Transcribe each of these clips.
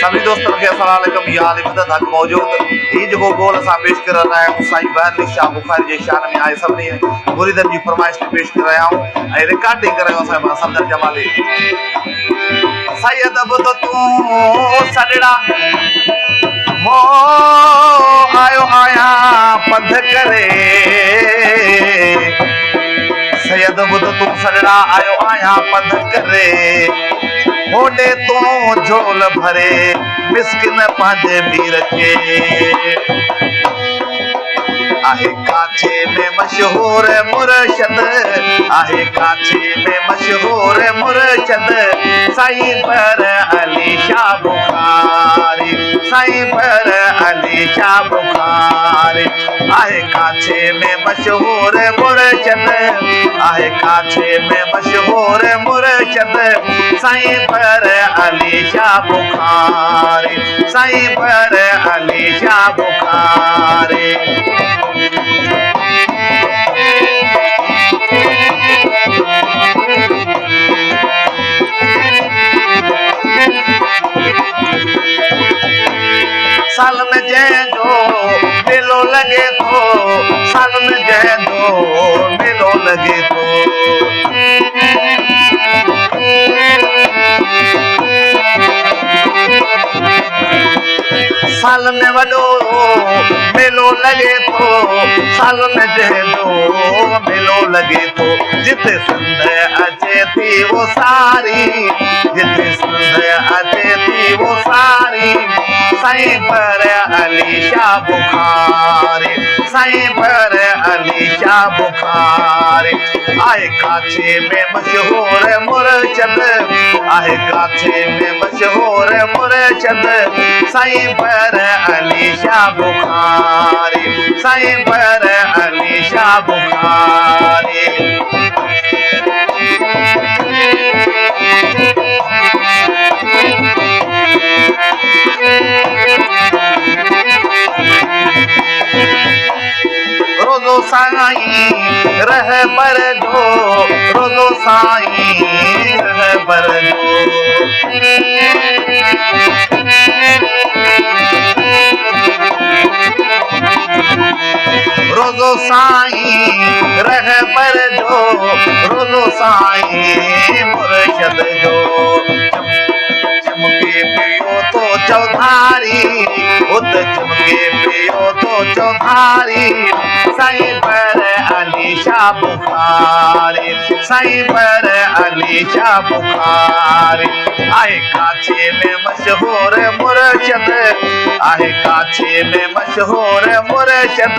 सभी दोस्तों के अस्सलाम वालेकुम। यार इब्दत हक मौजूद ये जो बोल असा पेश कर रहा है साईं बहन शाह बुखारी जे शान में आए सब ने मुरीदन की फरमाइश पे पेश कर रहा हूं ए रिकॉर्डिंग कर रहा हूं साईं सफदर जमाली सैयद अब तो तू सडड़ा हो आयो आया पध करे सैयद अब तो तू सडड़ा आयो आया पध करे होडे तो झोल भरे मिस्किन पांजे भी रखे आहे काछे में मशहूर मुर्शद आहे काछे में मशहूर मुर्शद साईं पर अली शाह बुखारी साईं पर अली शाह बुखारी आहे काछे में मशहूर मुर्शद आहे काछे में मशहूर मुर्शद साईं पर अली शाह बुखारी साईं पर अली शाह बुखारी साल में जैदो मेलो लगे तो साल में जैदो मेलो लगे तो साल में वडो मेलो लगे तो साल में जैदो मेलो लगे तो जिते संद अचे थी वो सारी जिते संद अचे थी वो सारी साईं पर अली शाह बुखारी साईं पर अली शाह बुखारी आए काछे में मशहूर मुर्शद आए काछे में मशहूर मुर्शद साईं पर अली शाह बुखारी साईं पर अली शाह बुखारी रोजो साईं रह बर दो रोजो साईं रह बर दो रोजो साईं रह बर दो रोजो साईं मुर्शद जो चमके पियो तो चौधारी उत चमके पियो तो चौधारी साईं पर अली शाह बुखारी साईं पर अली शाह बुखारी आए काछे में मशहूर मुर्शद आए काछे में मशहूर मुर्शद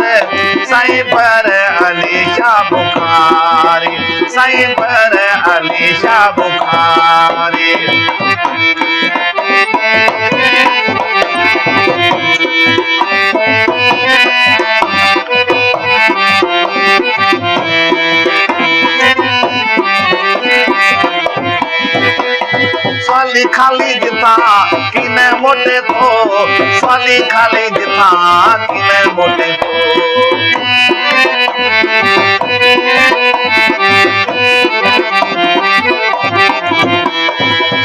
साईं पर अली शाह बुखारी साईं पर अली शाह बुखारी स्वाली खाली जिता किने मोटे तो स्वाली खाली जिता किने मोटे तो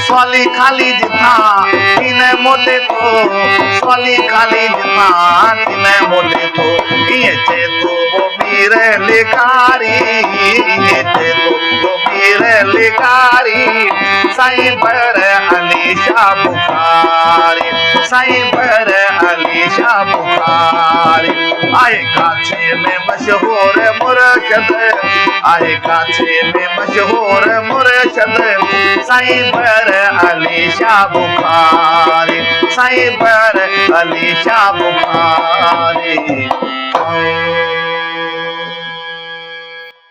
स्वाली खाली जिता किने मोटे तो स्वाली खाली जिता किने मोटे तो ये चे तो वो मीरे लिकारी ये चे तो वो मीरे लिकारी साईं पर अली शाह बुखारी साईं पर अली शाह बुखारी आए काछे में मशहूर मुर्शद आए काछे में मशहूर मुर्शद साईं पर अली शाह बुखारी साईं पर अली शाह बुखारी